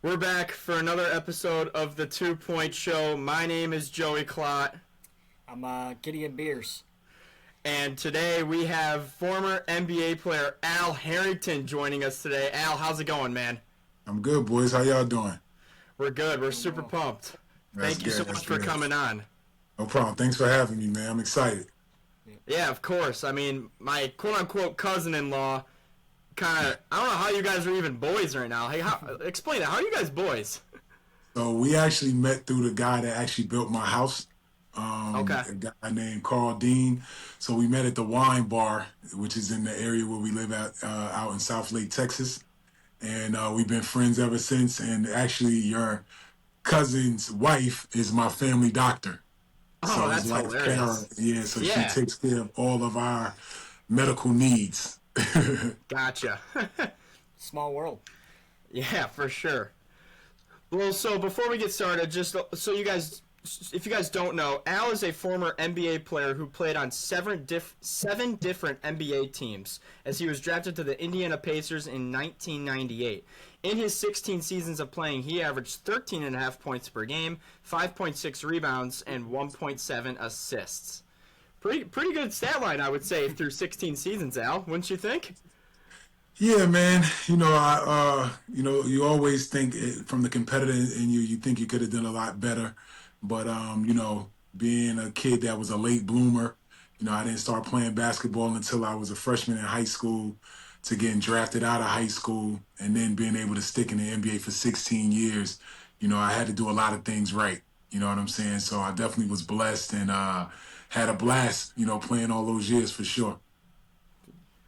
We're back for another episode of the 2 Point Show. My name is Joey Klott. I'm Gideon Beers. And today we have former NBA player Al Harrington joining us today. Al, how's it going, man? I'm good, boys. How y'all doing? We're good. We're super pumped. Thank you so much for coming on. No problem. Thanks for having me, man. I'm excited. Yeah, of course. I mean, my quote-unquote cousin-in-law kind of, I don't know how you guys are even boys right now. Hey, explain it. How are you guys boys? So we actually met through the guy that actually built my house. Okay. A guy named Carl Dean. So we met at the wine bar, which is in the area where we live at, out in South Lake, Texas. And we've been friends ever since. And actually, your cousin's wife is my family doctor. Oh, So that's his wife, hilarious. Kara, so she takes care of all of our medical needs. Gotcha. Small world. Yeah, for sure. Well, so before we get started, just so you guys, if you guys don't know, Al is a former NBA player who played on seven different NBA teams as he was drafted to the Indiana Pacers in 1998. In his 16 seasons of playing, he averaged 13.5 points per game, 5.6 rebounds, and 1.7 assists. Pretty good stat line, I would say, through 16 seasons, Al. Wouldn't you think? Yeah, man. You always think from the competitor in you, you think you could have done a lot better. But, being a kid that was a late bloomer, I didn't start playing basketball until I was a freshman in high school, to getting drafted out of high school and then being able to stick in the NBA for 16 years. I had to do a lot of things right. You know what I'm saying? So I definitely was blessed and had a blast, playing all those years for sure.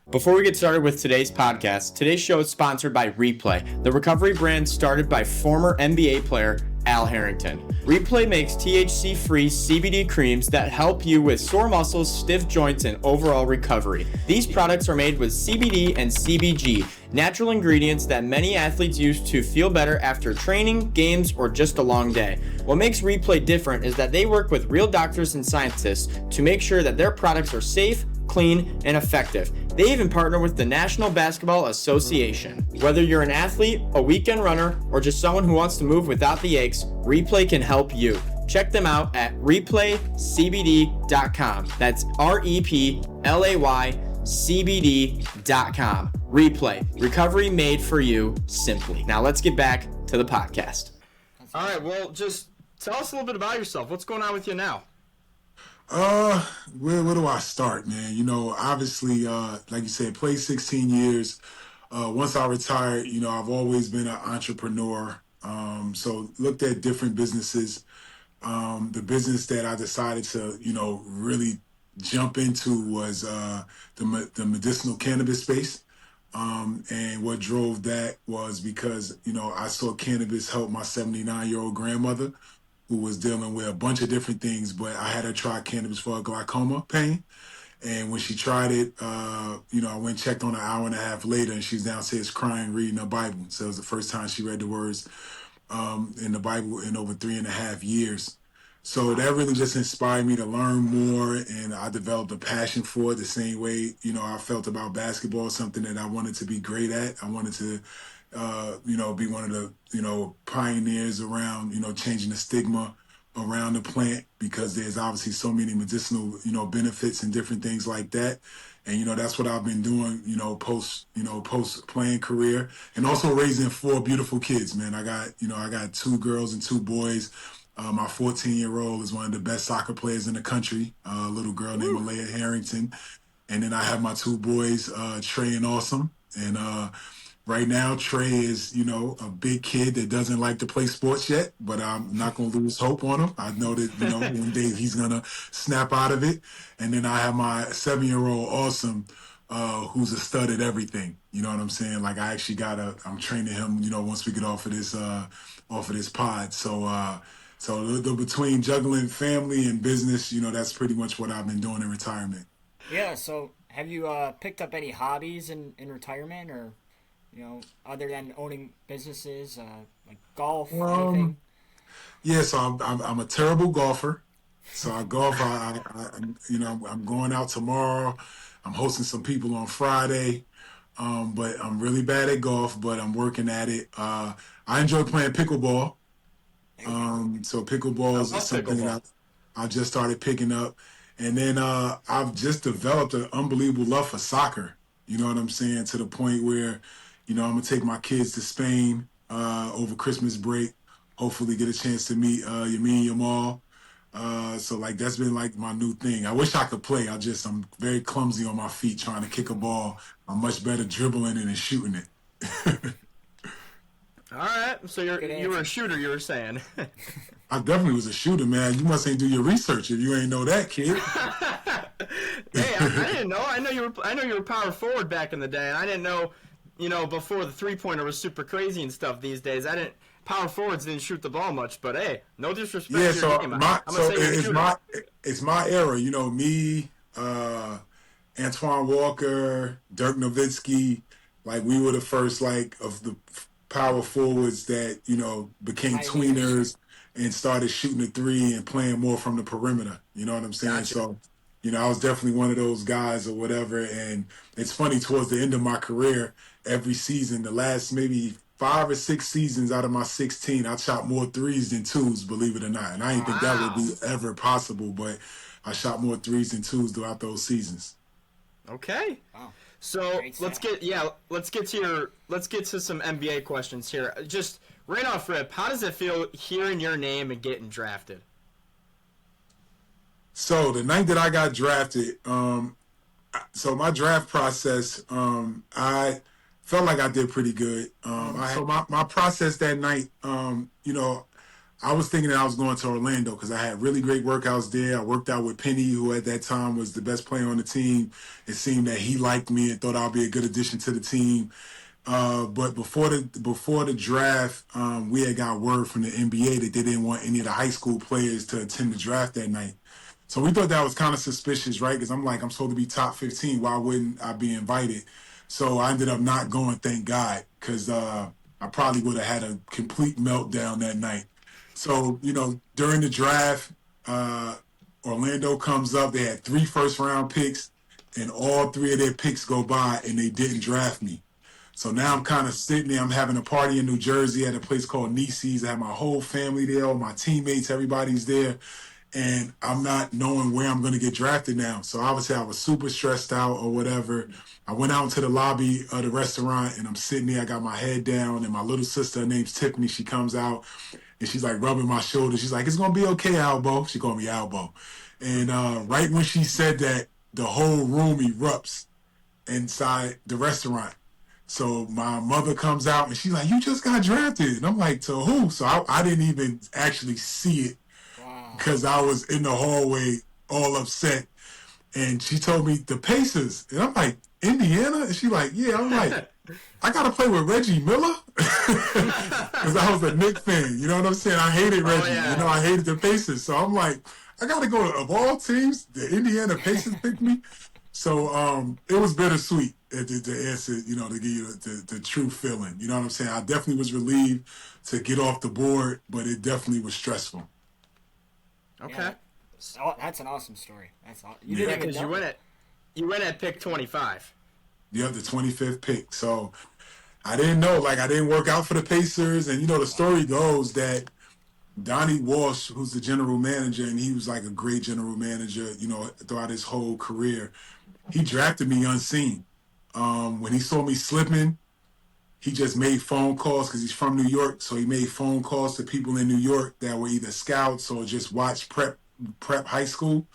Before we get started with today's podcast, today's show is sponsored by re+PLAY, the recovery brand started by former NBA player Al Harrington. re+PLAY makes THC-free CBD creams that help you with sore muscles, stiff joints, and overall recovery. These products are made with CBD and CBG, natural ingredients that many athletes use to feel better after training, games, or just a long day. What makes re+PLAY different is that they work with real doctors and scientists to make sure that their products are safe, clean, and effective. They even partner with the National Basketball Association. Whether you're an athlete, a weekend runner, or just someone who wants to move without the aches, re+PLAY can help you. Check them out at replaycbd.com. That's replaycbd.com. re+PLAY, recovery made for you simply. Now let's get back to the podcast. All right, well, just tell us a little bit about yourself. What's going on with you now? Where do I start, man? Obviously, like you said, played 16 years. Once I retired, I've always been an entrepreneur. So looked at different businesses. The business that I decided to, really jump into was the medicinal cannabis space. And what drove that was because, I saw cannabis help my 79-year-old grandmother, who was dealing with a bunch of different things, but I had her try cannabis for her glaucoma pain. And when she tried it, I went and checked on her an hour and a half later, and she's downstairs crying, reading her Bible. So it was the first time she read the words in the Bible in over 3.5 years. So that really just inspired me to learn more, and I developed a passion for it the same way, I felt about basketball, something that I wanted to be great at. I wanted to be one of the, pioneers around, changing the stigma around the plant, because there's obviously so many medicinal, benefits and different things like that. And, that's what I've been doing, post playing career, and also raising 4 beautiful kids, man. I got 2 girls and 2 boys. My 14-year-old is one of the best soccer players in the country, a little girl named Malaya Harrington. And then I have my 2 boys, Trey and Awesome. And, right now, Trey is, a big kid that doesn't like to play sports yet, but I'm not going to lose hope on him. I know that, one day he's going to snap out of it. And then I have my 7-year-old Awesome, who's a stud at everything. You know what I'm saying? Like, I actually I'm training him, once we get off of this pod. So between juggling family and business, that's pretty much what I've been doing in retirement. Yeah, so have you picked up any hobbies in retirement, or other than owning businesses, like golf, anything? Yeah, so I'm a terrible golfer. So I golf. I'm going out tomorrow. I'm hosting some people on Friday. But I'm really bad at golf, but I'm working at it. I enjoy playing pickleball. There you go. So pickleball is love something pickleball. that I just started picking up. And then I've just developed an unbelievable love for soccer. You know what I'm saying? To the point where, I'm gonna take my kids to Spain over Christmas break. Hopefully, get a chance to meet me and your mom. So like that's been like my new thing. I wish I could play. I'm very clumsy on my feet trying to kick a ball. I'm much better dribbling it and shooting it. All right, so Good you were a answer. shooter. You were saying. I definitely was a shooter, man. You must ain't do your research if you ain't know that, kid. Hey, I didn't know. I know you were power forward back in the day, and I didn't know, before the 3-pointer was super crazy and stuff these days. Power forwards didn't shoot the ball much, but hey, no disrespect Yeah, to your so game. I'm gonna say you're a it's shooter. it's my era. Me, Antoine Walker, Dirk Nowitzki, like we were the first like of the power forwards that became Pioneers. tweeners and started shooting the three and playing more from the perimeter. You know what I'm saying? Gotcha. So, I was definitely one of those guys or whatever. And it's funny, towards the end of my career, every season, the last maybe 5 or 6 seasons out of my 16, I shot more threes than twos, believe it or not. And I didn't think that would Wow. be ever possible, but I shot more threes than twos throughout those seasons. Okay. Wow. So Great let's stat. get to some NBA questions here. Just right off rip, how does it feel hearing your name and getting drafted? So the night that I got drafted, so my draft process, I felt like I did pretty good. So my process that night, I was thinking that I was going to Orlando because I had really great workouts there. I worked out with Penny, who at that time was the best player on the team. It seemed that he liked me and thought I'd be a good addition to the team. But before the draft, we had got word from the NBA that they didn't want any of the high school players to attend the draft that night. So we thought that was kind of suspicious, right? Because I'm supposed to be top 15. Why wouldn't I be invited? So I ended up not going, thank God, because I probably would have had a complete meltdown that night. So, during the draft, Orlando comes up. They had 3 first-round picks, and all 3 of their picks go by, and they didn't draft me. So now I'm kind of sitting there. I'm having a party in New Jersey at a place called Nieces. I have my whole family there, all my teammates, everybody's there. And I'm not knowing where I'm going to get drafted now. So obviously I was super stressed out or whatever. I went out into the lobby of the restaurant and I'm sitting there. I got my head down and my little sister, her name's Tiffany, she comes out and she's like rubbing my shoulder. She's like, it's going to be okay, Albo. She called me Albo. And right when she said that, the whole room erupts inside the restaurant. So my mother comes out and she's like, you just got drafted. And I'm like, to who? So I didn't even actually see it Wow. because I was in the hallway all upset. And she told me the Pacers. And I'm like, Indiana? And she like, yeah. I'm like, I got to play with Reggie Miller? Because I was a Knicks fan. You know what I'm saying? I hated Reggie. Yeah. I hated the Pacers. So I'm like, I got to go to, of all teams, the Indiana Pacers picked me. So it was bittersweet to answer, to give you the true feeling. You know what I'm saying? I definitely was relieved to get off the board, but it definitely was stressful. Okay. That's an awesome story. That's Yeah. you didn't even Because know. you went at pick 25. Yeah, the 25th pick. So I didn't know, I didn't work out for the Pacers. And, the story goes that Donnie Walsh, who's the general manager, and he was like a great general manager, throughout his whole career, he drafted me unseen. When he saw me slipping, he just made phone calls because he's from New York. So he made phone calls to people in New York that were either scouts or just watched prep high school.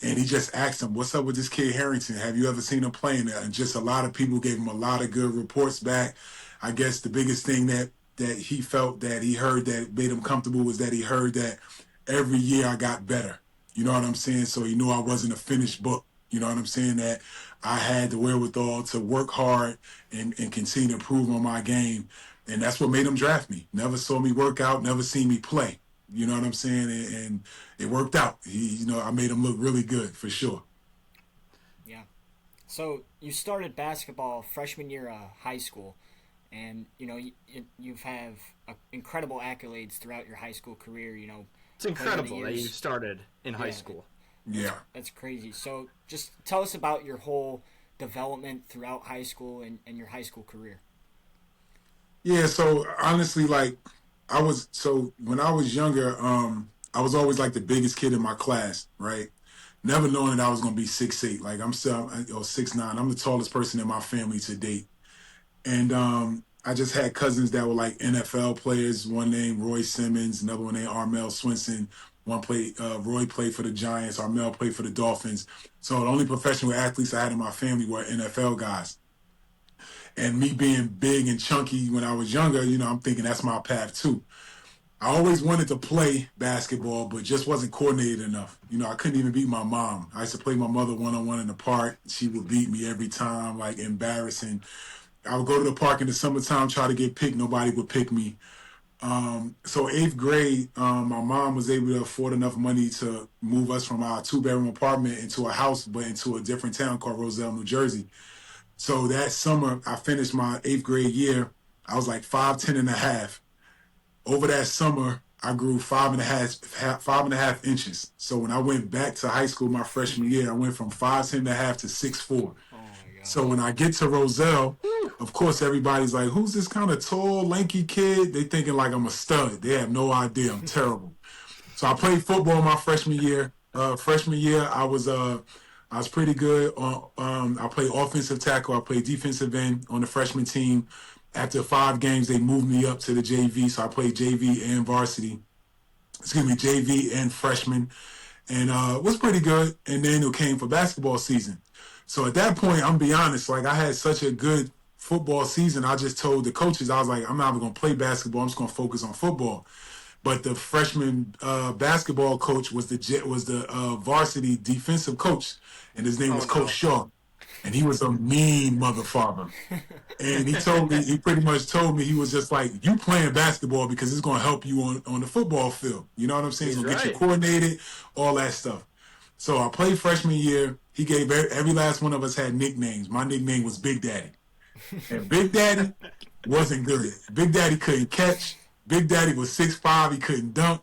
And he just asked him, what's up with this kid Harrington? Have you ever seen him playing? And just a lot of people gave him a lot of good reports back. I guess the biggest thing that he felt that he heard that made him comfortable was that he heard that every year I got better. You know what I'm saying? So he knew I wasn't a finished book. You know what I'm saying? That I had the wherewithal to work hard and continue to improve on my game. And that's what made him draft me. Never saw me work out, never seen me play. You know what I'm saying? And it worked out. I made him look really good for sure. Yeah. So you started basketball freshman year of high school, and you've have incredible accolades throughout your high school career. It's incredible that you started in high Yeah. school. Yeah. That's crazy. So just tell us about your whole development throughout high school and your high school career. Yeah, so honestly, like when I was younger, I was always like the biggest kid in my class, right? Never knowing that I was gonna be 6'8". Like I'm still 6'9". I'm the tallest person in my family to date. And I just had cousins that were like NFL players. One named Roy Simmons, another one named Armel Swinson. Roy played for the Giants, Armel played for the Dolphins. So the only professional athletes I had in my family were NFL guys. And me being big and chunky when I was younger, I'm thinking that's my path too. I always wanted to play basketball, but just wasn't coordinated enough. I couldn't even beat my mom. I used to play my mother one-on-one in the park. She would beat me every time, like embarrassing. I would go to the park in the summertime, try to get picked. Nobody would pick me. So eighth grade, my mom was able to afford enough money to move us from our two-bedroom apartment into a house, but into a different town called Roselle, New Jersey. So that summer, I finished my eighth grade year. I was like 5'10" and a half. Over that summer, I grew 5.5 inches. So when I went back to high school my freshman year, I went from 5'10" and a half to 6'4". Oh my So gosh. when I get to Roselle, of course everybody's like, "Who's this kind of tall, lanky kid?" They thinking like I'm a stud. They have no idea I'm terrible. So I played football my freshman year. Freshman year, I was pretty good. I played offensive tackle. I played defensive end on the freshman team. After 5 games, they moved me up to the JV. So I played JV and varsity. Excuse me, JV and freshman, and it was pretty good. And then it came for basketball season. So at that point, I'm gonna be honest, like I had such a good football season. I just told the coaches, I was like, I'm not even gonna play basketball. I'm just gonna focus on football. But the freshman basketball coach was the varsity defensive coach, and his name Oh was Coach no. Shaw, and he was a mean mother father. And he pretty much told me, he was just like, you playing basketball because it's gonna help you on the football field. You know what I'm saying? It's He's gonna get you right. coordinated, all that stuff. So I played freshman year. He gave every last one of us had nicknames. My nickname was Big Daddy. And Big Daddy wasn't good. Big Daddy couldn't catch. Big Daddy was 6'5". He couldn't dunk.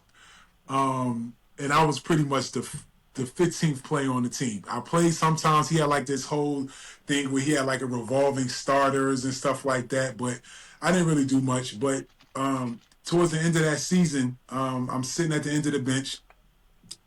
And I was pretty much the 15th player on the team. I played sometimes. He had like this whole thing where he had like a revolving starters and stuff like that. But I didn't really do much. But towards the end of that season, I'm sitting at the end of the bench,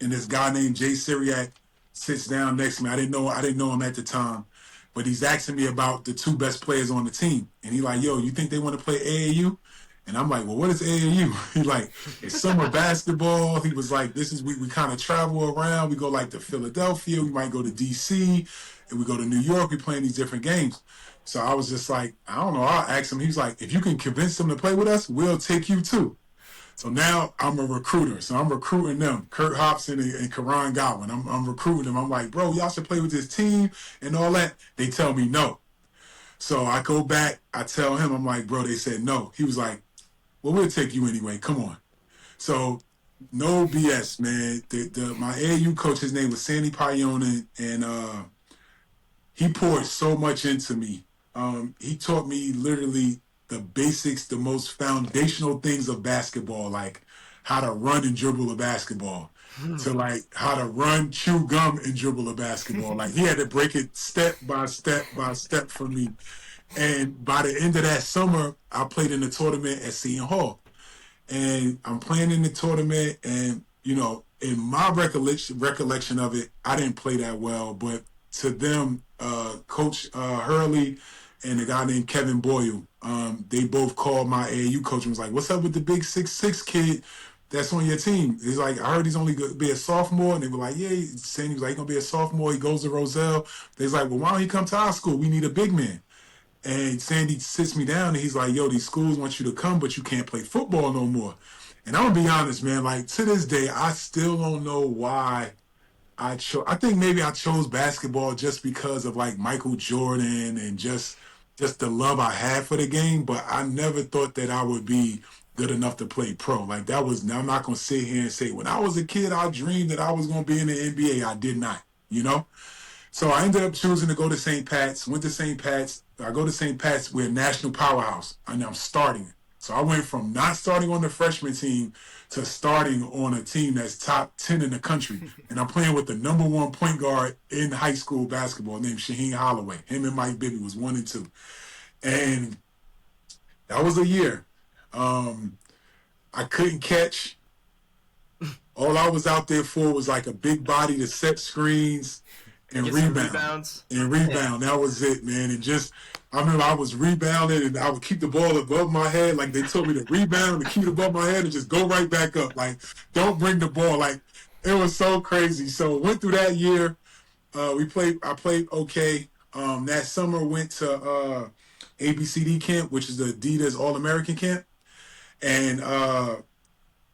and this guy named Jay Syriac sits down next to me. I didn't know him at the time, but he's asking me about the two best players on the team. And he like, "Yo, you think they want to play AAU?" And I'm like, "Well, what is AAU?" He like, "It's summer basketball." He was like, "This is we kind of travel around. We go like to Philadelphia. We might go to DC, and we go to New York. We playing these different games." So I was just like, I don't know. I'll ask him. He was like, "If you can convince them to play with us, we'll take you too." So now I'm a recruiter. So I'm recruiting them, Kurt Hobson and Karan Godwin. I'm recruiting them. I'm like, "Bro, y'all should play with this team and all that." They tell me no. So I go back. I tell him, I'm like, "Bro, they said no." He was like, "Well, we'll take you anyway. Come on." So no BS, man. My AAU coach, his name was Sandy Payonen, and he poured so much into me. He taught me literally the basics, the most foundational things of basketball, like how to run and dribble a basketball, to like how to run, chew gum, and dribble a basketball. Like he had to break it step by step by step for me. And by the end of that summer, I played in the tournament at Seton Hall, and I'm playing in the tournament, and in my recollection of it, I didn't play that well, but to them, Coach Hurley and a guy named Kevin Boyle, they both called my AAU coach and was like, "What's up with the big 6'6" kid that's on your team?" He's like, "I heard he's only going to be a sophomore," and they were like, "Yeah," saying he was like, "He's going to be a sophomore. He goes to Roselle." They was like, "Well, why don't he come to our school? We need a big man." And Sandy sits me down and he's like, "Yo, these schools want you to come, but you can't play football no more." And I'm gonna be honest, man, like to this day, I still don't know why I chose. I think maybe I chose basketball just because of like Michael Jordan and just the love I had for the game, but I never thought that I would be good enough to play pro. Like that was, now I'm not gonna sit here and say when I was a kid, I dreamed that I was gonna be in the NBA. I did not, you know? So I ended up choosing to go to St. Pat's, went to St. Pat's. I go to St. Pat's, we're a national powerhouse, and I'm starting. So I went from not starting on the freshman team to starting on a team that's top 10 in the country. And I'm playing with the number one point guard in high school basketball named Shaheen Holloway. Him and Mike Bibby was 1 and 2. And That was a year. I couldn't catch. All I was out there for was like a big body to set screens and Get some rebound. rebounds. And rebound. That was it, man. And just, I remember I was rebounding and I would keep the ball above my head. Like they told me to rebound and keep it above my head and just go right back up. Like, don't bring the ball. Like, it was so crazy. So went through that year. I played okay. That summer went to ABCD camp, which is the Adidas All-American camp. And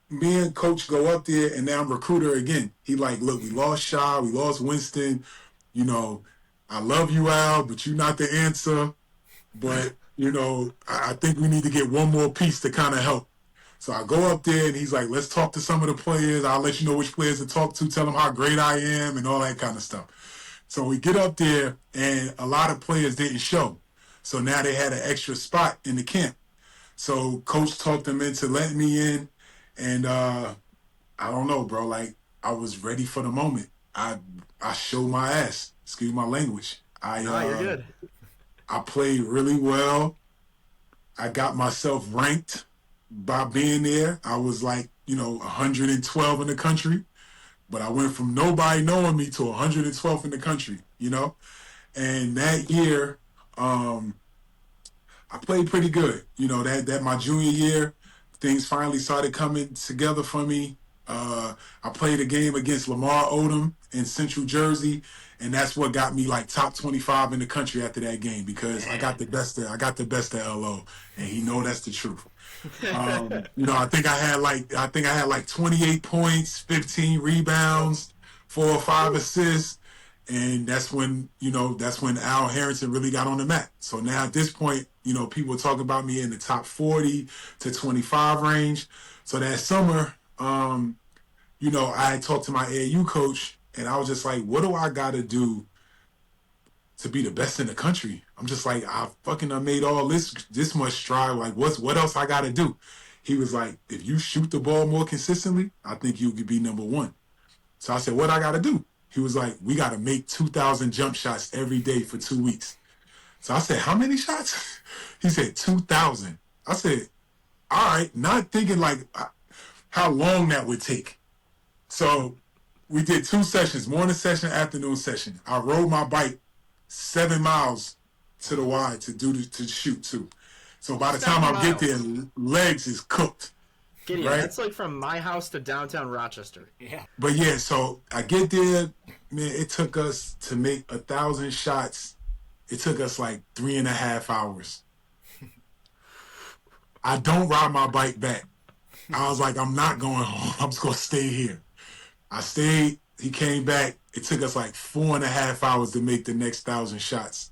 me and coach go up there, and now I'm recruiter again. He like, look, we lost Shaw, we lost Winston. You know, I love you, Al, but you're not the answer. But, you know, I think we need to get one more piece to kind of help. So I go up there, and he's like, let's talk to some of the players. I'll let you know which players to talk to, tell them how great I am, and all that kind of stuff. So we get up there, and a lot of players didn't show. So now they had an extra spot in the camp. So coach talked them into letting me in. And I don't know, bro. Like, I was ready for the moment. I showed my ass. Excuse my language. You're good. I played really well. I got myself ranked by being there. I was like, 112 in the country. But I went from nobody knowing me to 112th in the country, And that year, I played pretty good. That my junior year, things finally started coming together for me. I played a game against Lamar Odom in Central Jersey, and that's what got me like top 25 in the country after that game because I got the best of LO, and he know that's the truth. I think I had like 28 points, 15 rebounds, 4 or 5 assists. And that's when Al Harrington really got on the map. So now at this point, people talk about me in the top 40 to 25 range. So that summer, I talked to my AAU coach, and I was just like, what do I got to do to be the best in the country? I'm just like, I made all this much stride. Like, what else I got to do? He was like, if you shoot the ball more consistently, I think you could be number one. So I said, what I got to do? He was like, we got to make 2,000 jump shots every day for 2 weeks. So I said, how many shots? He said, 2,000. I said, all right, not thinking like how long that would take. So we did 2 sessions, morning session, afternoon session. I rode my bike 7 miles to the Y to shoot too. So by the time I get there, legs is cooked. Gideon, right? That's like from my house to downtown Rochester. Yeah. But yeah, so I get there, man, it took us to make 1,000 shots. It took us like 3.5 hours. I don't ride my bike back. I was like, I'm not going home. I'm just going to stay here. I stayed. He came back. It took us like 4.5 hours to make the next 1,000 shots.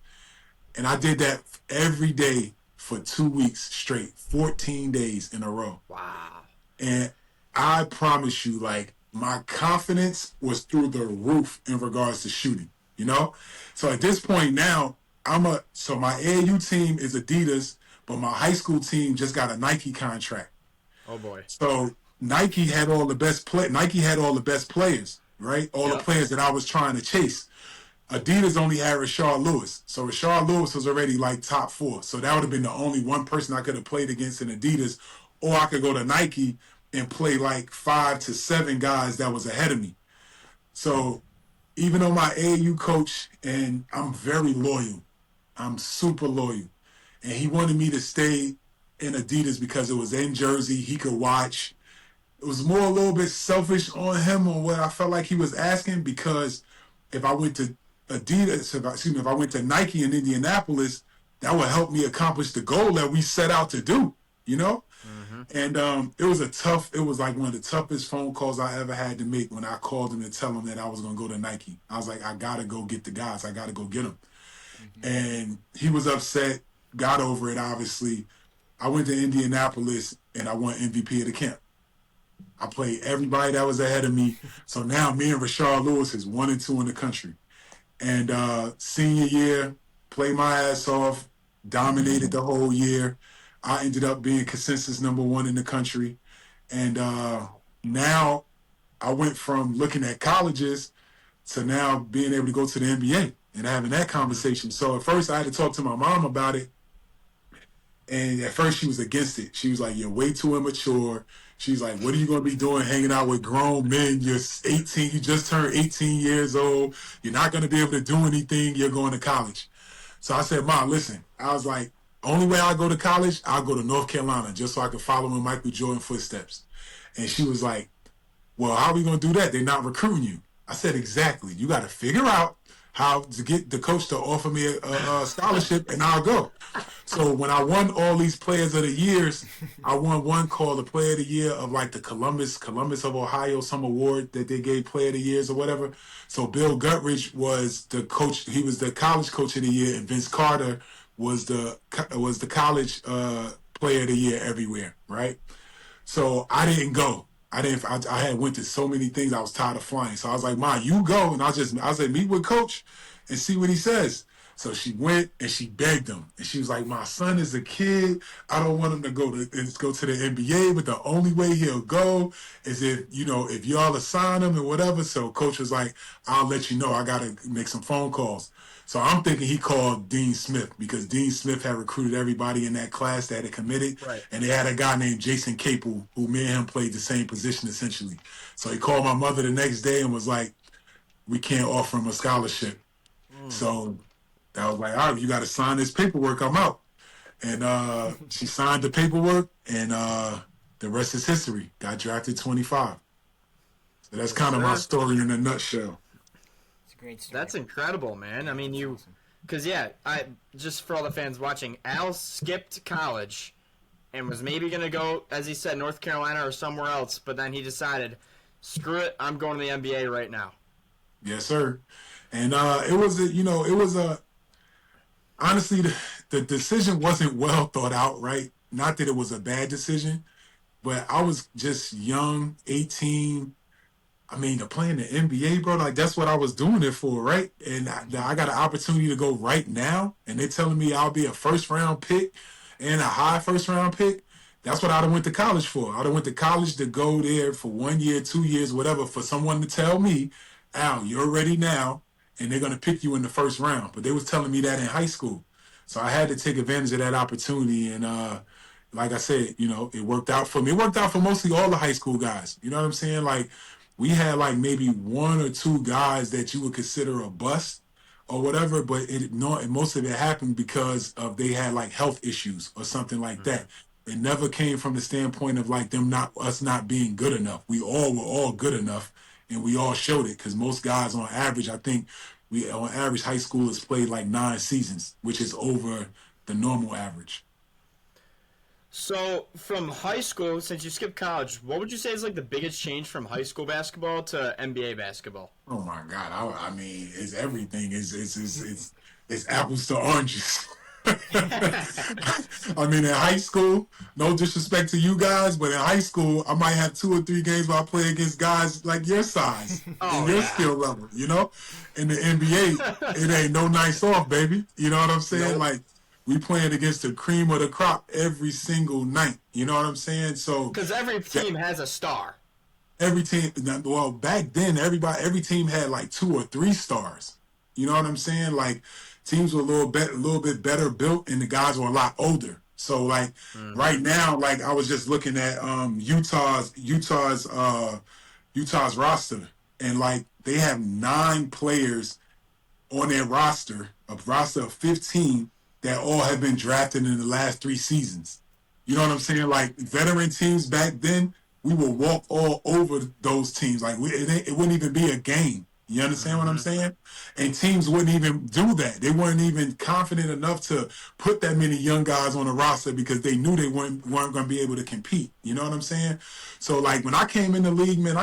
And I did that every day for 2 weeks straight, 14 days in a row. Wow. And I promise you, like, my confidence was through the roof in regards to shooting, So at this point now, so my AAU team is Adidas, but my high school team just got a Nike contract. Oh boy. So Nike had all the best players, right? All the players that I was trying to chase. Adidas only had Rashard Lewis. So Rashard Lewis was already like top 4. So that would have been the only one person I could have played against in Adidas. Or I could go to Nike and play like 5 to 7 guys that was ahead of me. So even though my AAU coach, and I'm very loyal, I'm super loyal, and he wanted me to stay in Adidas because it was in Jersey, he could watch. It was more a little bit selfish on him on what I felt like he was asking, because if I went to if I went to Nike in Indianapolis, that would help me accomplish the goal that we set out to do, Mm-hmm. And it was like one of the toughest phone calls I ever had to make when I called him to tell him that I was going to go to Nike. I was like, I got to go get the guys. I got to go get them. Mm-hmm. And he was upset, got over it, obviously. I went to Indianapolis, and I won MVP of the camp. I played everybody that was ahead of me. So now me and Rashard Lewis is 1 and 2 in the country. And senior year, played my ass off, dominated the whole year. I ended up being consensus number 1 in the country. And now I went from looking at colleges to now being able to go to the NBA and having that conversation. So at first I had to talk to my mom about it. And at first she was against it. She was like, "You're way too immature." She's like, "What are you going to be doing hanging out with grown men? You're 18. You just turned 18 years old. You're not going to be able to do anything. You're going to college." So I said, "Mom, listen." I was like, "Only way I go to college, I'll go to North Carolina just so I can follow in Michael Jordan footsteps." And she was like, "Well, how are we going to do that? They're not recruiting you." I said, "Exactly. You got to figure out how to get the coach to offer me a scholarship, and I'll go." So when I won all these players of the years, I won one called the Player of the Year of like the Columbus of Ohio, some award that they gave Player of the Years or whatever. So Bill Guthridge was the coach. He was the college coach of the year, and Vince Carter was the college Player of the Year everywhere, right? So I didn't go. I had went to so many things. I was tired of flying. So I was like, "Ma, you go," and I said, "Meet with coach and see what he says." So she went and she begged him, and she was like, "My son is a kid. I don't want him to go to the NBA, but the only way he'll go is if y'all assign him and whatever." So coach was like, "I'll let you know. I gotta make some phone calls." So I'm thinking he called Dean Smith because Dean Smith had recruited everybody in that class that had committed. Right. And they had a guy named Jason Capel who me and him played the same position essentially. So he called my mother the next day and was like, "We can't offer him a scholarship." So I was like, "All right, you got to sign this paperwork. I'm out." And she signed the paperwork, and the rest is history. Got drafted 25. So that's kind of my story in a nutshell. It's a great story. That's incredible, man. I mean, That's you, awesome. because I just for all the fans watching, Al skipped college and was maybe gonna go, as he said, North Carolina or somewhere else, but then he decided, screw it, I'm going to the NBA right now. Yes, sir. And it was a honestly, the decision wasn't well thought out, right? Not that it was a bad decision, but I was just young, 18. I mean, to play in the NBA, bro, like that's what I was doing it for, right? And I got an opportunity to go right now, and they're telling me I'll be a first round pick and a high first round pick. That's what I'd have went to college for. I'd have went to college to go there for 1 year, 2 years, whatever, for someone to tell me, "Al, you're ready now, and they're gonna pick you in the first round." But they was telling me that in high school, so I had to take advantage of that opportunity. And like I said, it worked out for me. It worked out for mostly all the high school guys. You know what I'm saying? Like we had like maybe one or two guys that you would consider a bust or whatever, but most of it happened because of they had like health issues or something like that. It never came from the standpoint of like us not being good enough. We all were all good enough, and we all showed it because most guys on average, I think we on average high schoolers played like 9 seasons, which is over the normal average. So, from high school, since you skipped college, what would you say is like the biggest change from high school basketball to NBA basketball? Oh my God! I mean, it's everything. It's apples to oranges. I mean, in high school, no disrespect to you guys, but in high school, I might have 2 or 3 games where I play against guys like your size and your skill level. In the NBA, it ain't no nights off, baby. You know what I'm saying? Nope. Like we playing against the cream of the crop every single night. You know what I'm saying? So Because every team has a star. every team, well, back then, every team had like 2 or 3 stars. You know what I'm saying? Like teams were a little bit better built, and the guys were a lot older. So like right now, like I was just looking at Utah's roster, and like they have 9 players on their roster, a roster of 15 that all have been drafted in the last 3 seasons. You know what I'm saying? Like veteran teams back then, we would walk all over those teams. Like it wouldn't even be a game. You understand what I'm saying? And teams wouldn't even do that. They weren't even confident enough to put that many young guys on the roster because they knew they weren't going to be able to compete. You know what I'm saying? So like when I came in the league, man,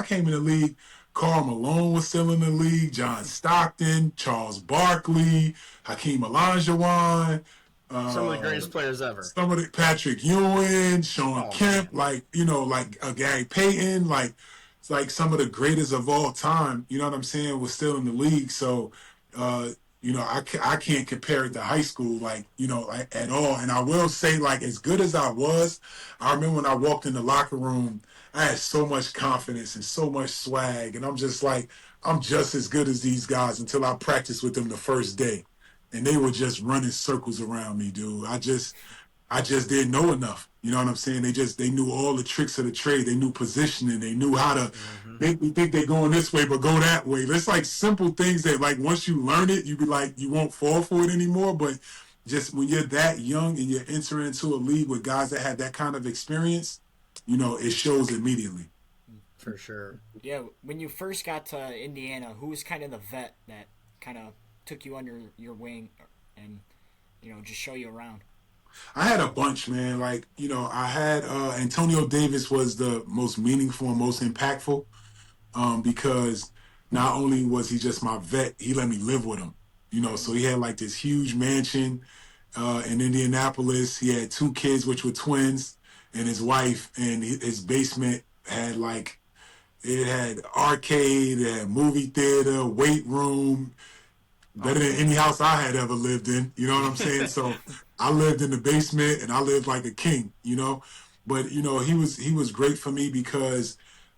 Karl Malone was still in the league, John Stockton, Charles Barkley, Hakeem Olajuwon, Some of the greatest players ever. some of the Patrick Ewing, Sean Kemp, man. Gary Payton, it's like some of the greatest of all time. You know what I'm saying? Was still in the league, so I can't compare it to high school, at all. And I will say, like, as good as I was, I remember when I walked in the locker room, I had so much confidence and so much swag, and I'm just like, I'm just as good as these guys until I practiced with them the first day, and they were just running circles around me, dude. I just didn't know enough. You know what I'm saying? They knew all the tricks of the trade. They knew positioning. They knew how to make me think they're going this way, but go that way. It's like simple things that like once you learn it, you be like you won't fall for it anymore. But just when you're that young and you're entering into a league with guys that have that kind of experience, you know, it shows immediately. For sure. Yeah, when you first got to Indiana, who was kind of the vet that kind of took you under your wing and, you know, just show you around? I had a bunch, man. Like, you know, I had Antonio Davis was the most meaningful and most impactful because not only was he just my vet, he let me live with him. You know, so he had like this huge mansion in Indianapolis. He had 2 kids, which were twins, and his wife, and his basement had like, it had arcade, it had movie theater, weight room, better than any house I had ever lived in. You know what I'm saying? So I lived in the basement and I lived like a king, you know. But, you know, he was great for me because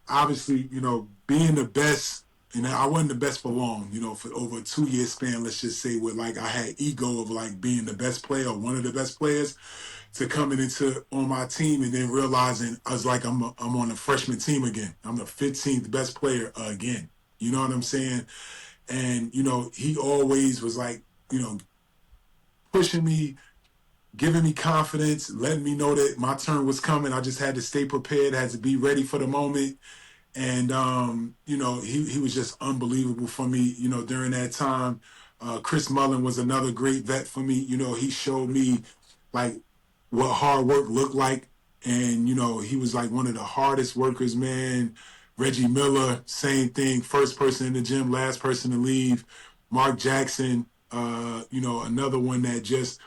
obviously, you know, being the best, and I wasn't the best for long, you know, for over a 2-year span, let's just say, with like I had ego of like being the best player or one of the best players, to coming into on my team and then realizing I was like I'm on the freshman team again. I'm the 15th best player again. You know what I'm saying? And, you know, he always was like, you know, pushing me, giving me confidence, letting me know that my turn was coming. I just had to stay prepared, had to be ready for the moment. And, you know, he was just unbelievable for me, you know, during that time. Chris Mullen was another great vet for me. You know, he showed me, like, what hard work looked like. And, you know, he was, like, one of the hardest workers, man. Reggie Miller, same thing. First person in the gym, last person to leave. Mark Jackson, you know, another one that just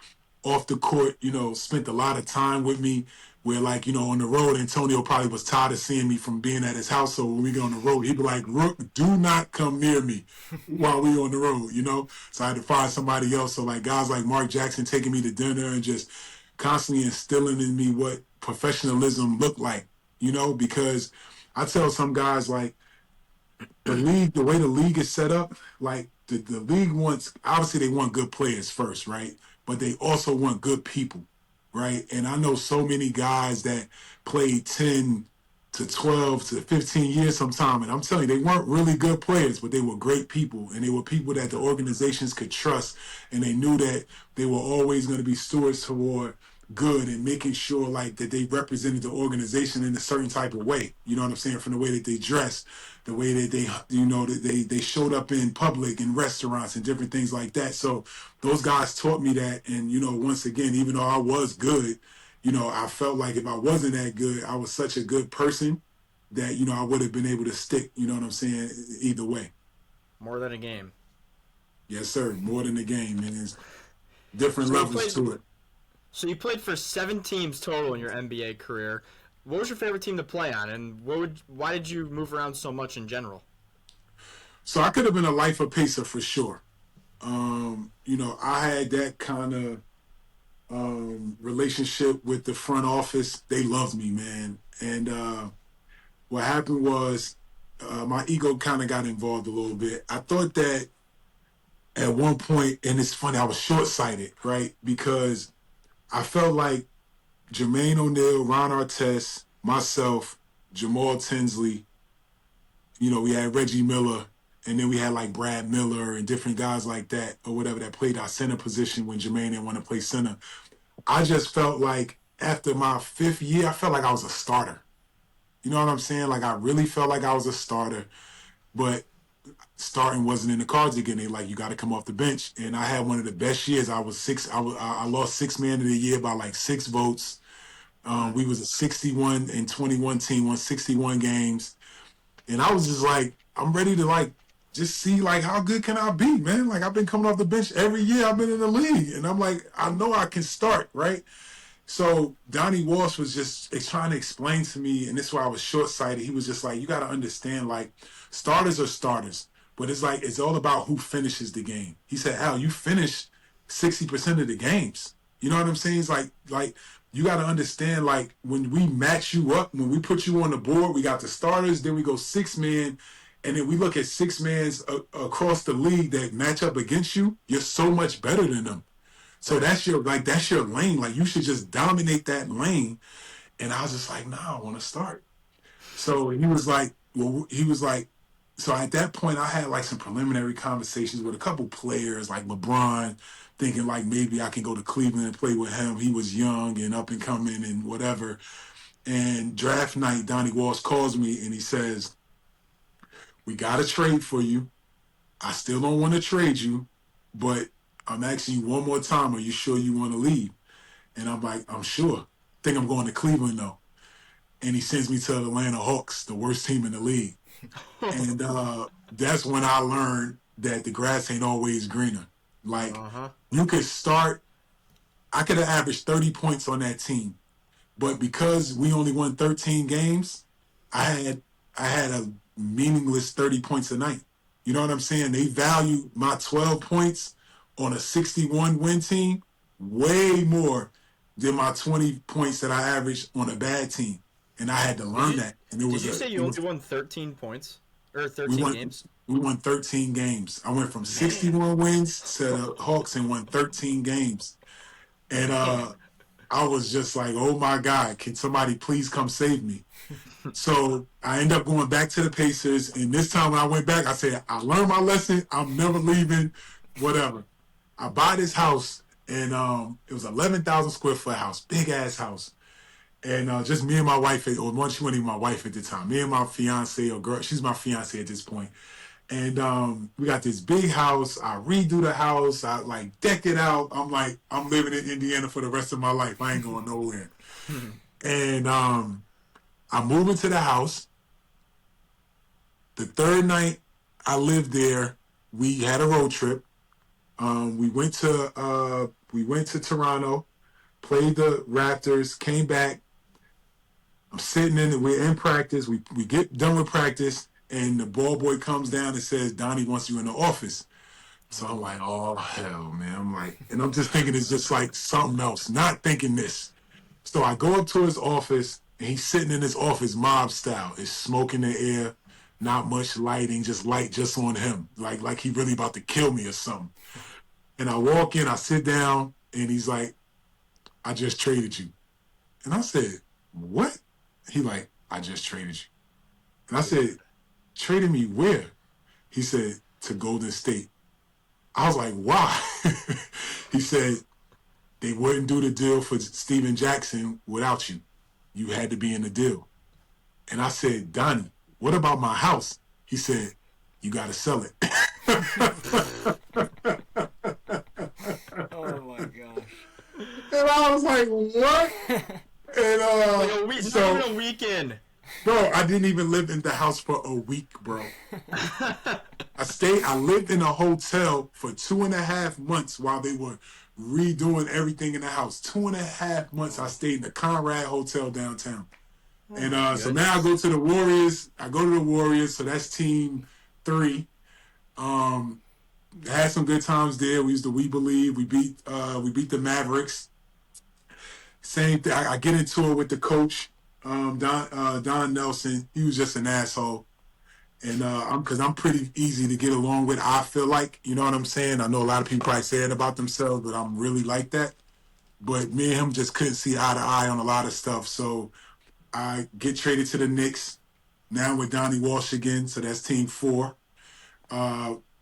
off the court, you know, spent a lot of time with me. Where, like, you know, on the road, Antonio probably was tired of seeing me from being at his house. So when we go on the road, he'd be like, Rook, do not come near me while we on the road, you know? So I had to find somebody else. So, like, guys like Mark Jackson taking me to dinner and just constantly instilling in me what professionalism looked like, you know? Because I tell some guys, like, the way the league is set up, like, the league wants, obviously they want good players first, right? But they also want good people. Right. And I know so many guys that played 10 to 12 to 15 years sometime. And I'm telling you, they weren't really good players, but they were great people. And they were people that the organizations could trust. And they knew that they were always going to be stewards toward good and making sure like that they represented the organization in a certain type of way. You know what I'm saying? From the way that they dressed, the way that they, you know, that they showed up in public and restaurants and different things like that. So those guys taught me that. And, you know, once again, even though I was good, you know, I felt like if I wasn't that good, I was such a good person that, you know, I would have been able to stick, you know what I'm saying, either way. More than a game. Yes, sir. More than a game. And there's different levels to it. So you played for 7 teams total in your NBA career. What was your favorite team to play on, and why did you move around so much in general? So I could have been a lifer pacer for sure. You know, I had that kind of relationship with the front office. They loved me, man. And what happened was my ego kind of got involved a little bit. I thought that at one point, and it's funny, I was short-sighted, right? Because I felt like Jermaine O'Neal, Ron Artest, myself, Jamal Tinsley, you know, we had Reggie Miller, and then we had like Brad Miller and different guys like that or whatever that played our center position when Jermaine didn't want to play center. I just felt like after my 5th year, I felt like I was a starter. You know what I'm saying? Like I really felt like I was a starter, but starting wasn't in the cards again. They like, you got to come off the bench. And I had one of the best years. I lost 6th man of the year by like 6 votes. We was a 61-21 team, won 61 games. And I was just like, I'm ready to like, just see like, how good can I be, man? Like I've been coming off the bench every year I've been in the league. And I'm like, I know I can start, right? So Donnie Walsh was just trying to explain to me, and this is why I was short-sighted. He was just like, you got to understand, like, starters are starters. But it's like, it's all about who finishes the game. He said, Al, you finish 60% of the games. You know what I'm saying? It's like you got to understand, like, when we match you up, when we put you on the board, we got the starters, then we go 6-man, and then we look at 6-mans across the league that match up against you, you're so much better than them. So that's your lane. Like, you should just dominate that lane. And I was just like, nah, I want to start. So he was like, so at that point I had like some preliminary conversations with a couple players like LeBron, thinking like maybe I can go to Cleveland and play with him. He was young and up and coming and whatever. And draft night, Donnie Walsh calls me and he says, we got a trade for you. I still don't want to trade you, but I'm asking you one more time, are you sure you want to leave? And I'm like, I'm sure. Think I'm going to Cleveland though. And he sends me to the Atlanta Hawks, the worst team in the league. And that's when I learned that the grass ain't always greener. Like, you could start, I could have averaged 30 points on that team. But because we only won 13 games, I had a meaningless 30 points a night. You know what I'm saying? They value my 12 points on a 61 win team way more than my 20 points that I averaged on a bad team. And I had to learn that. And Did you say you only won 13 points? Or 13 games? We won 13 games. I went from 61 wins to the Hawks and won 13 games. And I was just like, oh my God, can somebody please come save me? So I ended up going back to the Pacers. And this time when I went back, I said, I learned my lesson. I'm never leaving, whatever. I buy this house, and it was 11,000 square foot house, big ass house. And just me and my wife, or one, she wasn't even my wife at the time. Me and my fiance, or girl, she's my fiance at this point. And we got this big house. I redo the house. I like deck it out. I'm like, I'm living in Indiana for the rest of my life. I ain't going nowhere. And I move into the house. The third night I lived there, we had a road trip. We went to Toronto, played the Raptors, came back. I'm sitting we're in practice. We get done with practice, and the ball boy comes down and says, Donnie wants you in the office. So I'm like, oh, hell, man. I'm like, and I'm just thinking it's just like something else, not thinking this. So I go up to his office, and he's sitting in his office mob style. It's smoke in the air, not much lighting, just light just on him, like he really about to kill me or something. And I walk in, I sit down, and he's like, I just traded you. And I said, what? He like, I just traded you. And I said, traded me where? He said, to Golden State. I was like, why? He said, they wouldn't do the deal for Steven Jackson without you. You had to be in the deal. And I said, Donnie, what about my house? He said, you got to sell it. Oh my gosh. And I was like, what? And not even a weekend. Bro, I didn't even live in the house for a week, bro. I lived in a hotel for 2.5 months while they were redoing everything in the house. 2.5 months I stayed in the Conrad Hotel downtown. And so now I go to the Warriors. So that's team 3. Had some good times there. We believe. We beat the Mavericks. Same thing. I get into it with the coach, Don Nelson. He was just an asshole. And because I'm pretty easy to get along with, I feel like, you know what I'm saying? I know a lot of people probably say it about themselves, but I'm really like that. But me and him just couldn't see eye to eye on a lot of stuff. So I get traded to the Knicks, now with Donnie Walsh again, so that's team 4.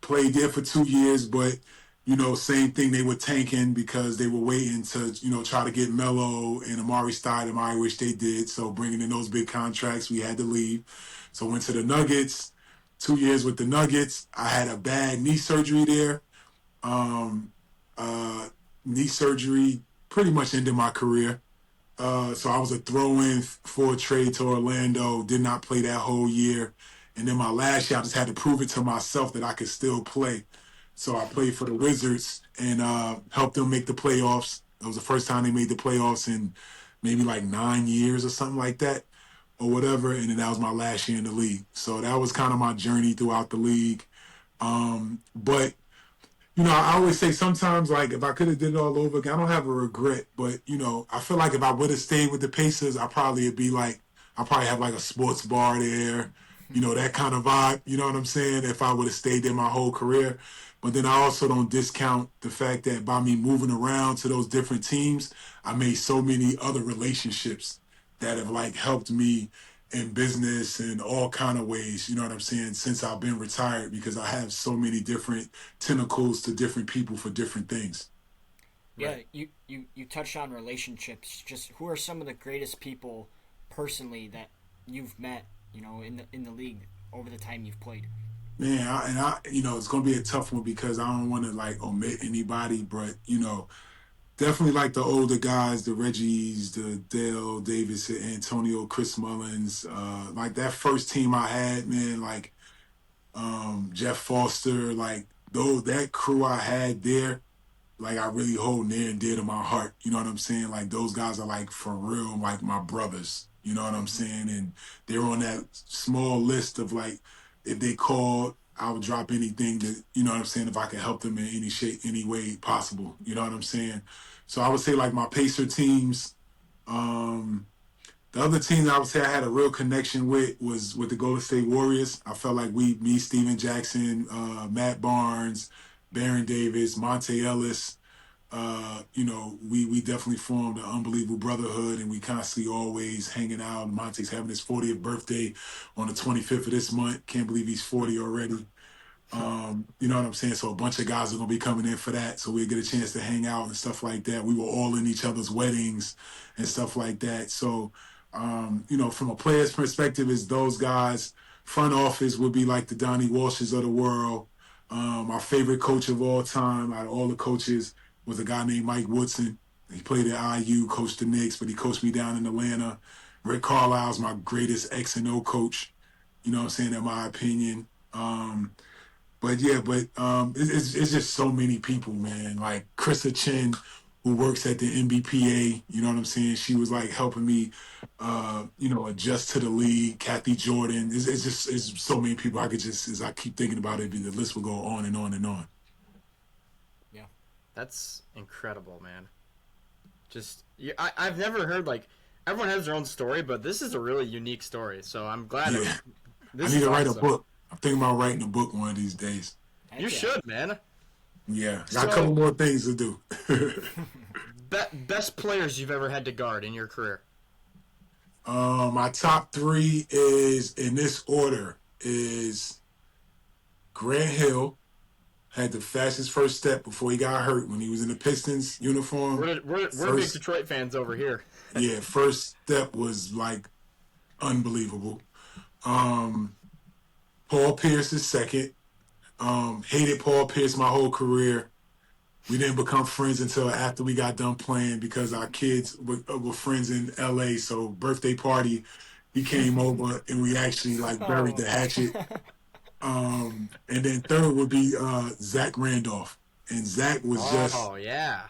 Played there for 2 years, but, you know, same thing, they were tanking because they were waiting to, you know, try to get Melo and Amari Stoudemire, which they did. So bringing in those big contracts, we had to leave. So went to the Nuggets, 2 years with the Nuggets. I had a bad knee surgery there. Knee surgery pretty much ended my career. So I was a throw-in for a trade to Orlando, did not play that whole year. And then my last year, I just had to prove it to myself that I could still play. So I played for the Wizards and helped them make the playoffs. It was the first time they made the playoffs in maybe like 9 years or something like that or whatever. And then that was my last year in the league. So that was kind of my journey throughout the league. But, you know, I always say sometimes, like, if I could have did it all over again, I don't have a regret. But, you know, I feel like if I would have stayed with the Pacers, I probably have like a sports bar there. that kind of vibe, you know what I'm saying, if I would have stayed there my whole career. But then I also don't discount the fact that by me moving around to those different teams, I made so many other relationships that have like helped me in business and all kind of ways, you know what I'm saying, since I've been retired because I have so many different tentacles to different people for different things. Yeah, Right. you touched on relationships. Just who are some of the greatest people personally that you've met, in the league over the time you've played? Man, it's gonna be a tough one because I don't want to like omit anybody, but definitely like the older guys, the Reggies, the Dale Davis, Antonio, Chris Mullins, like that first team I had, man, like Jeff Foster, like though that crew I had there, like I really hold near and dear to my heart. You know what I'm saying? Like those guys are like for real, like my brothers. You know what I'm Hmm. saying? And they're on that small list of like if they called, I would drop anything that you know what I'm saying if I could help them in any shape, any way possible. You know what I'm saying? So I would say like my Pacer teams. Um, the other team that I would say I had a real connection with was with the Golden State Warriors. I felt like me, Steven Jackson, Matt Barnes, Baron Davis, Monte Ellis, we definitely formed an unbelievable brotherhood, and we constantly always hanging out. Monte's having his 40th birthday on the 25th of this month. Can't believe he's 40 already. You know what I'm saying? So a bunch of guys are gonna be coming in for that. So we get a chance to hang out and stuff like that. We were all in each other's weddings and stuff like that. So from a player's perspective, is those guys. Front office would be like the Donnie Walshes of the world. Our favorite coach of all time, out of all the coaches, was a guy named Mike Woodson. He played at IU, coached the Knicks, but he coached me down in Atlanta. Rick Carlisle's my greatest X and O coach. You know what I'm saying? In my opinion. It's just so many people, man. Like Krista Chin, who works at the NBPA, you know what I'm saying? She was like helping me, adjust to the league. Kathy Jordan, it's so many people. I could just, as I keep thinking about it, the list will go on and on and on. Yeah. That's incredible, man. I've never heard like everyone has their own story, but this is a really unique story. So I'm glad. Yeah, I This need is to write a awesome. book. I'm thinking about writing a book one of these days. You Heck yeah. should, man. Yeah, got a couple So more things to do. best players you've ever had to guard in your career. My top three is in this order is Grant Hill. Had the fastest first step before he got hurt when he was in the Pistons uniform. We're big First, Detroit fans over here. yeah, first step was like unbelievable. Um, Paul Pierce is second. Hated Paul Pierce my whole career. We didn't become friends until after we got done playing because our kids were friends in LA. So birthday party, he came over and we actually like buried Oh. the hatchet. And then third would be Zach Randolph. And Zach was just Oh yeah.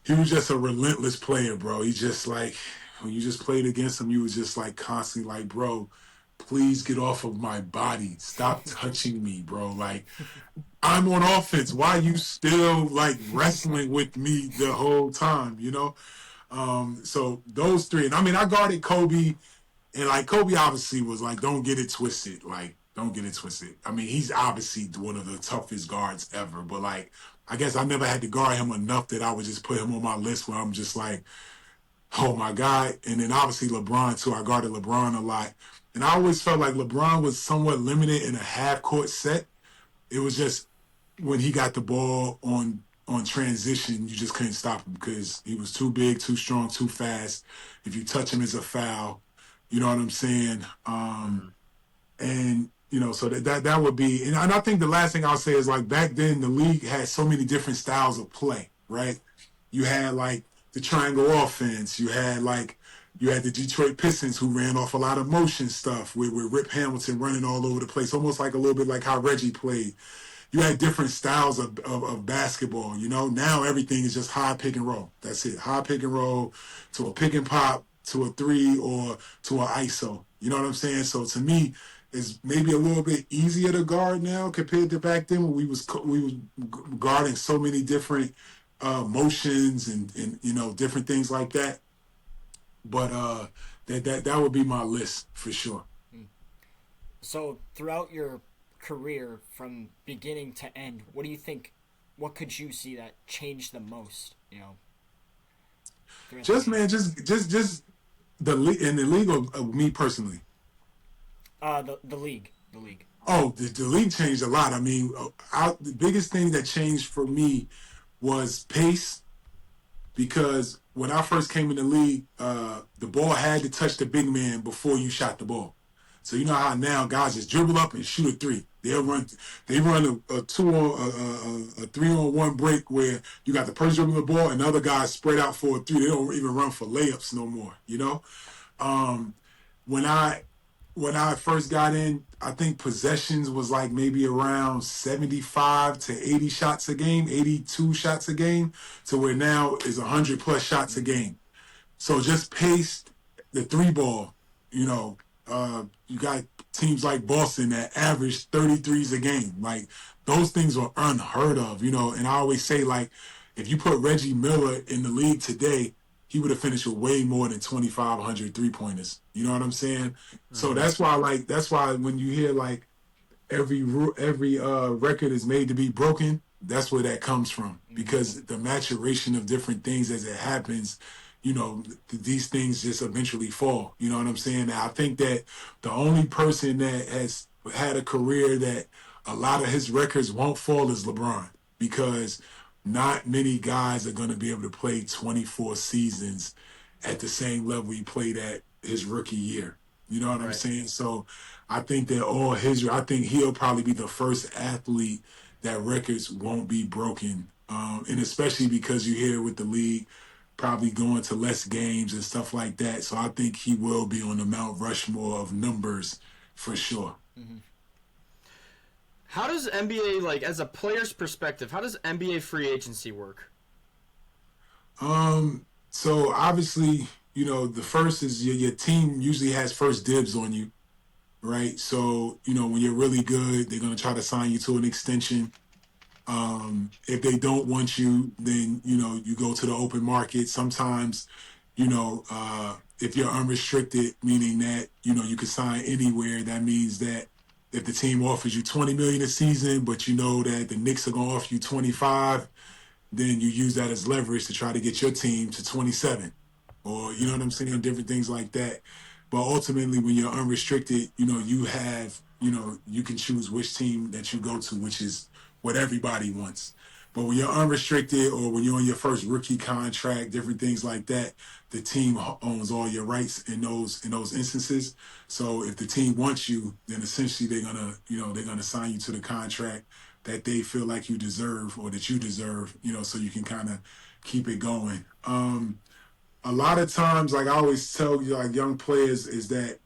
he was just a relentless player, bro. He just like when you just played against him, you was just like constantly like, bro, please get off of my body. Stop touching me, bro. Like I'm on offense. Why are you still like wrestling with me the whole time? So those three. And I mean I guarded Kobe and like Kobe obviously was like, don't get it twisted. Like, don't get it twisted. I mean, he's obviously one of the toughest guards ever. But like, I guess I never had to guard him enough that I would just put him on my list where I'm just like, oh my God. And then obviously LeBron too. I guarded LeBron a lot. And I always felt like LeBron was somewhat limited in a half court set. It was just when he got the ball on transition, you just couldn't stop him because he was too big, too strong, too fast. If you touch him, it's a foul. You know what I'm saying? Hmm. And so that would be, and I think the last thing I'll say is like back then the league had so many different styles of play, right? You had like the triangle offense. You had the Detroit Pistons who ran off a lot of motion stuff with Rip Hamilton running all over the place, almost like a little bit like how Reggie played. You had different styles of basketball. Now everything is just high pick and roll. That's it. High pick and roll to a pick and pop to a three or to an ISO. You know what I'm saying? So to me, it's maybe a little bit easier to guard now compared to back then when we was guarding so many different motions and different things like that. But that would be my list for sure. So throughout your career, from beginning to end, what do you think? What could you see that changed the most? Just man, just in the league of me personally. The league, the league. Oh, the league changed a lot. I mean, the biggest thing that changed for me was pace, because when I first came in the league, the ball had to touch the big man before you shot the ball. So you know how now guys just dribble up and shoot a three. They run a 3-on-1 break where you got the person dribbling the ball and the other guys spread out for a three. They don't even run for layups no more. Um, when I first got in, I think possessions was like maybe around 75 to 80 shots a game, 82 shots a game, to where now is 100 plus shots a game. So just paced the three ball, you got teams like Boston that average 33s a game. Like, those things are unheard of, and I always say, like, if you put Reggie Miller in the league today, he would have finished with way more than 2,500 three-pointers. You know what I'm saying? So that's why when you hear like every record is made to be broken, that's where that comes from, because the maturation of different things as it happens, these things just eventually fall. You know what I'm saying? Now, I think that the only person that has had a career that a lot of his records won't fall is LeBron, because not many guys are going to be able to play 24 seasons at the same level he played at his rookie year. You know what I'm saying? So I think that I think he'll probably be the first athlete that records won't be broken. And especially because you hear with the league probably going to less games and stuff like that. So I think he will be on the Mount Rushmore of numbers for sure. Mm-hmm. How does NBA, like, as a player's perspective, how does NBA free agency work? So obviously, the first is your team usually has first dibs on you, right? So, when you're really good, they're going to try to sign you to an extension. If they don't want you, then, you go to the open market. Sometimes, if you're unrestricted, meaning that, you can sign anywhere, that means that if the team offers you $20 million a season, but you know that the Knicks are going to offer you 25, then you use that as leverage to try to get your team to 27, or, you know what I'm saying? Different things like that. But ultimately, when you're unrestricted, you have, you can choose which team that you go to, which is what everybody wants. But when you're unrestricted, or when you're on your first rookie contract, different things like that, the team owns all your rights in those instances. So if the team wants you, then essentially they're gonna sign you to the contract that they feel like you deserve, or that you deserve, so you can kind of keep it going. A lot of times, like I always tell you, like young players, is that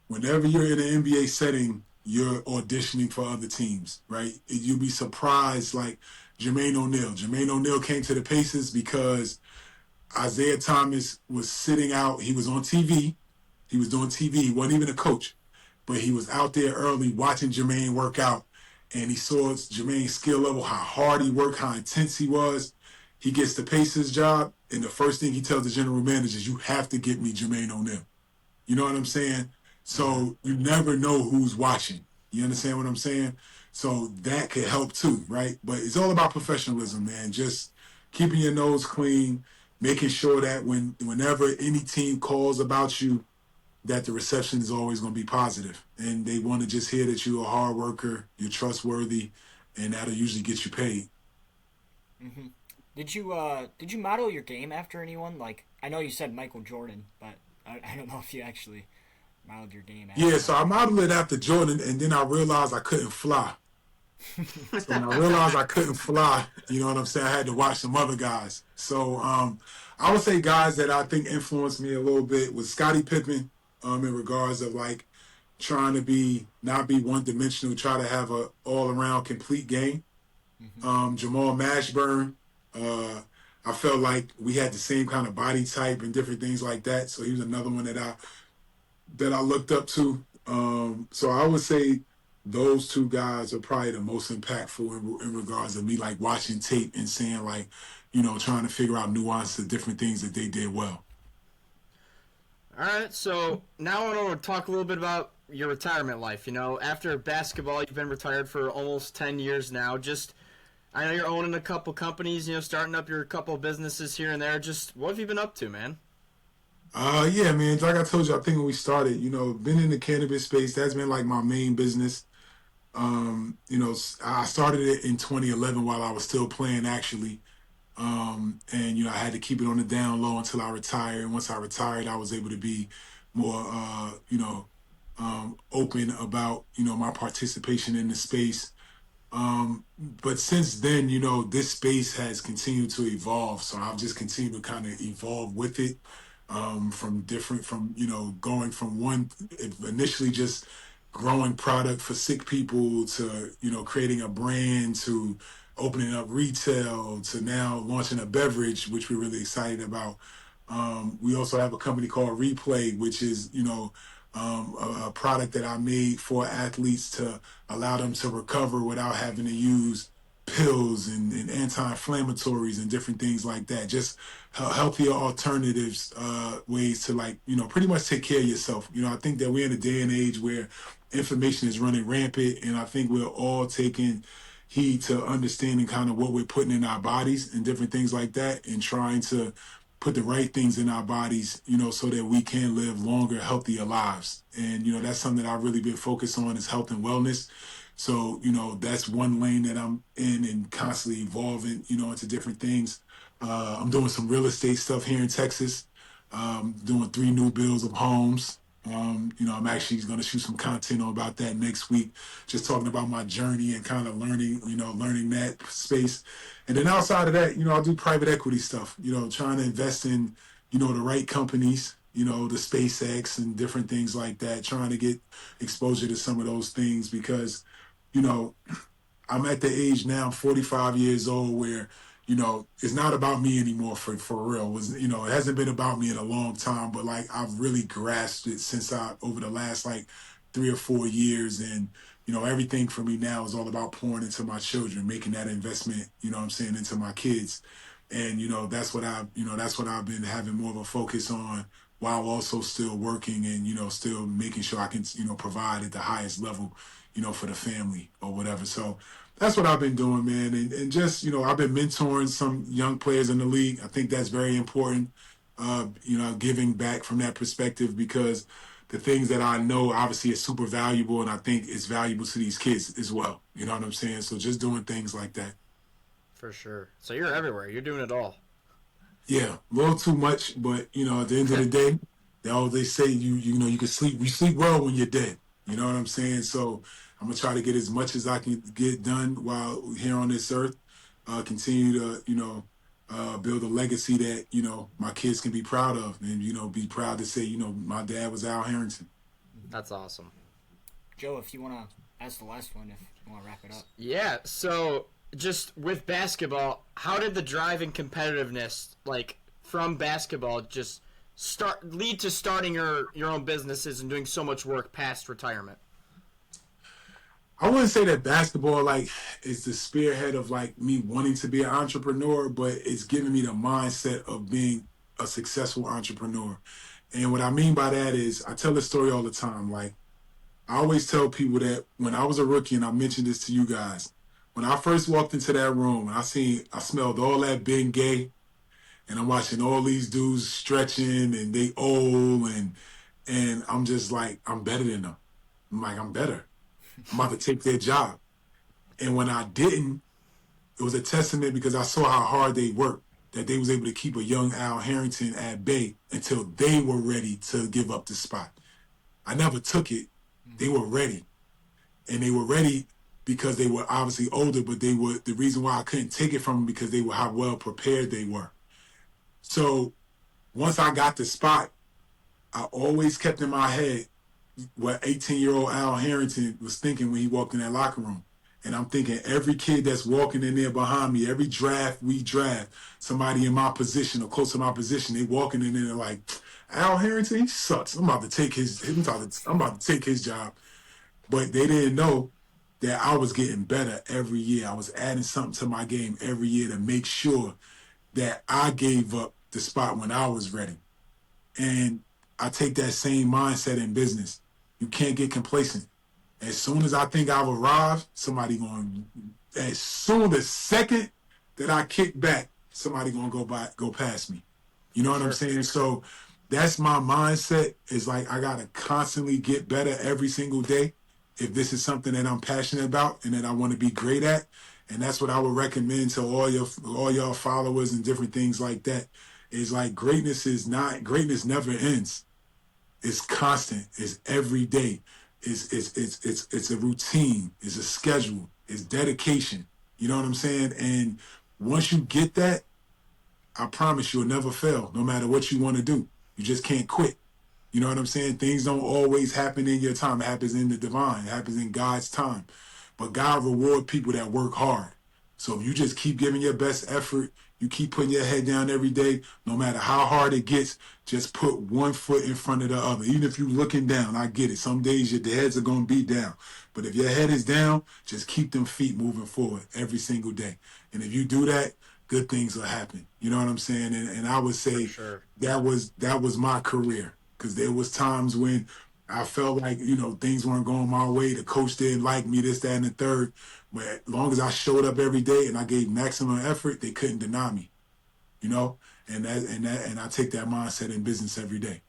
whenever you're in an NBA setting, you're auditioning for other teams, right? You'll be surprised, like Jermaine O'Neal. Jermaine O'Neal came to the Pacers because Isaiah Thomas was sitting out. He was on TV. He was doing TV. He wasn't even a coach, but he was out there early watching Jermaine work out, and he saw Jermaine's skill level, how hard he worked, how intense he was. He gets the Pacers job, and the first thing he tells the general manager is, "You have to get me Jermaine O'Neal." You know what I'm saying? So you never know who's watching. You understand what I'm saying? So that could help too, right? But it's all about professionalism, man. Just keeping your nose clean, making sure that whenever any team calls about you, that the reception is always going to be positive. And they want to just hear that you're a hard worker, you're trustworthy, and that'll usually get you paid. Mm-hmm. Did you model your game after anyone? Like, I know you said Michael Jordan, but I don't know if you actually modeled your game after. Yeah, so I modeled it after Jordan, and then I realized I couldn't fly. So when I realized I couldn't fly, you know what I'm saying, I had to watch some other guys. So I would say guys that I think influenced me a little bit was Scottie Pippen, in regards of like trying to not be one-dimensional, try to have a all-around complete game. Mm-hmm. Jamal Mashburn, I felt like we had the same kind of body type and different things like that. So he was another one that I looked up to. So I would say those two guys are probably the most impactful in regards of me like watching tape and saying like, trying to figure out nuance of different things that they did well. All right, so now I want to talk a little bit about your retirement life. You know, after basketball, you've been retired for almost 10 years now. Just, I know you're owning a couple companies, you know, starting up your couple businesses here and there. Just, what have you been up to, man? Yeah, man. Like I told you, I think when we started, been in the cannabis space. That's been like my main business. I started it in 2011 while I was still playing, actually. And I had to keep it on the down low until I retired. And once I retired, I was able to be more, open about, my participation in the space. But since then, this space has continued to evolve. So I've just continued to kind of evolve with it. Going from one, initially just growing product for sick people to, creating a brand to opening up retail to now launching a beverage, which we're really excited about. We also have a company called re+PLAY, which is, a product that I made for athletes to allow them to recover without having to use pills and anti-inflammatories and different things like that. Just healthier alternatives, ways to pretty much take care of yourself. I think that we're in a day and age where information is running rampant, and I think we're all taking heed to understanding kind of what we're putting in our bodies and different things like that, and trying to put the right things in our bodies, so that we can live longer, healthier lives. And, that's something that I've really been focused on is health and wellness. So, that's one lane that I'm in and constantly evolving, into different things. I'm doing some real estate stuff here in Texas, doing 3 new builds of homes. I'm actually going to shoot some content on about that next week, just talking about my journey and kind of learning that space. And then outside of that, I'll do private equity stuff, trying to invest in, the right companies, the SpaceX and different things like that, trying to get exposure to some of those things because, you know, I'm at the age now, I'm 45 years old, where, it's not about me anymore for real. It hasn't been about me in a long time, but like I've really grasped it since over the last like 3 or 4 years. And, everything for me now is all about pouring into my children, making that investment, what I'm saying, into my kids. And, that's what I've been having more of a focus on while also still working and, still making sure I can, provide at the highest level, for the family or whatever. So that's what I've been doing, man. And just, I've been mentoring some young players in the league. I think that's very important, giving back from that perspective because the things that I know obviously is super valuable and I think it's valuable to these kids as well. You know what I'm saying? So just doing things like that. For sure. So you're everywhere. You're doing it all. Yeah, a little too much, but at the end of the day, they say you can sleep. You sleep well when you're dead. You know what I'm saying? So I'm gonna try to get as much as I can get done while here on this earth. Continue to build a legacy that my kids can be proud of, and be proud to say my dad was Al Harrington. That's awesome. Joe, if you want to ask the last one, if you want to wrap it up. Yeah. So just with basketball, how did the drive and competitiveness, like from basketball, just lead to starting your own businesses and doing so much work past retirement? I wouldn't say that basketball is the spearhead of me wanting to be an entrepreneur, but it's giving me the mindset of being a successful entrepreneur. And what I mean by that is I tell this story all the time. I always tell people that when I was a rookie, and I mentioned this to you guys, when I first walked into that room and I smelled all that Ben Gay, and I'm watching all these dudes stretching and they old and I'm just like, I'm better than them. I'm better. I'm about to take their job. And when I didn't, it was a testament because I saw how hard they worked, that they was able to keep a young Al Harrington at bay until they were ready to give up the spot. I never took it. They were ready. And they were ready because they were obviously older, but the reason why I couldn't take it from them because they were how well prepared they were. So once I got the spot, I always kept in my head what 18-year-old Al Harrington was thinking when he walked in that locker room. And I'm thinking every kid that's walking in there behind me, every draft we draft, somebody in my position or close to my position, they walking in there like, Al Harrington, he sucks. I'm about to take his job. But they didn't know that I was getting better every year. I was adding something to my game every year to make sure that I gave up the spot when I was ready. And I take that same mindset in business. You can't get complacent. As soon as I think I've arrived, as soon the second that I kick back, somebody gonna go past me. You know what I'm saying? So that's my mindset, is like I gotta constantly get better every single day if this is something that I'm passionate about and that I want to be great at. And that's what I would recommend to all y'all followers and different things like that. Is like greatness never ends. It's constant. It's every day. It's a routine. It's a schedule. It's dedication. You know what I'm saying? And once you get that, I promise you'll never fail, no matter what you want to do. You just can't quit. You know what I'm saying? Things don't always happen in your time. It happens in the divine. It happens in God's time. But God reward people that work hard. So if you just keep giving your best effort, you keep putting your head down every day, no matter how hard it gets, just put one foot in front of the other. Even if you're looking down, I get it. Some days your heads are going to be down. But if your head is down, just keep them feet moving forward every single day. And if you do that, good things will happen. You know what I'm saying? And I would say that was my career, because there was times when I felt like, things weren't going my way. The coach didn't like me, this, that, and the third. But as long as I showed up every day and I gave maximum effort, they couldn't deny me. And I take that mindset in business every day.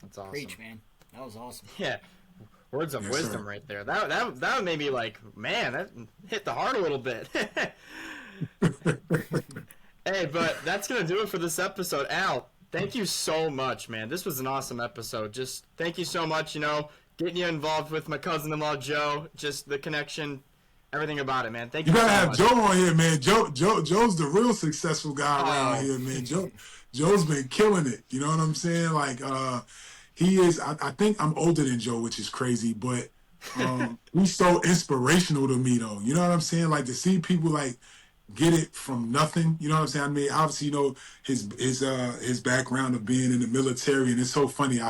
That's awesome. Preach, man. That was awesome. Yeah. Words of wisdom right there. That made me like, man, that hit the heart a little bit. Hey, but that's going to do it for this episode. Al, thank you so much, man. This was an awesome episode. Just thank you so much, getting you involved with my cousin-in-law, Joe, just the connection, everything about it, man. Thank you. You gotta so have much. Joe on here, man. Joe's the real successful guy around here, man. Joe's been killing it. You know what I'm saying? Like, he is. I think I'm older than Joe, which is crazy, but he's so inspirational to me, though. You know what I'm saying? Like, to see people like get it from nothing. You know what I'm saying? I mean, obviously, his background of being in the military, and it's so funny.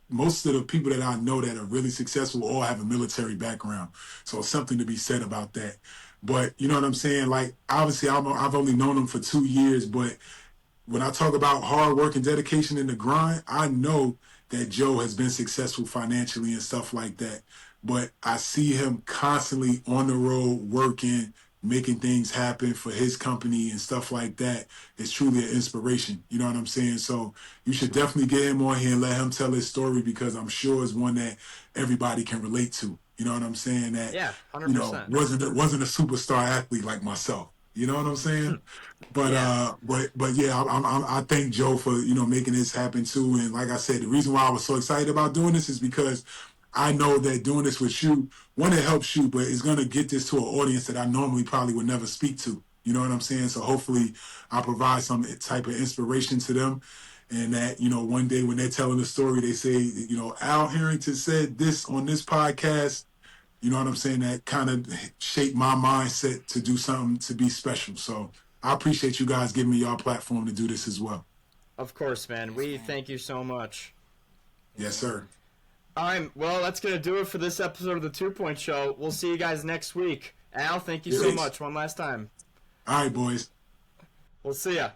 Most of the people that I know that are really successful all have a military background, so it's something to be said about that. But you know what I'm saying? Like, obviously, I've only known him for 2 years, but when I talk about hard work and dedication in the grind, I know that Joe has been successful financially and stuff like that. But I see him constantly on the road working, making things happen for his company and stuff like that. It's truly an inspiration. You know what I'm saying? So you should definitely get him on here and let him tell his story, because I'm sure it's one that everybody can relate to. You know what I'm saying? That, Yeah, 100%. wasn't a superstar athlete like myself. You know what I'm saying? But Yeah. But yeah, I thank Joe for making this happen too. And like I said, the reason why I was so excited about doing this is because I know that doing this with you, one, it helps you, but it's gonna get this to an audience that I normally probably would never speak to. You know what I'm saying? So hopefully, I provide some type of inspiration to them, and that one day when they're telling the story, they say, Al Harrington said this on this podcast. You know what I'm saying? That kind of shaped my mindset to do something to be special. So I appreciate you guys giving me your platform to do this as well. Of course, man. We thank you so much. Yes, sir. All right, well, that's going to do it for this episode of the 2 Point Show. We'll see you guys next week. Al, thank you so much one last time. All right, boys. We'll see ya.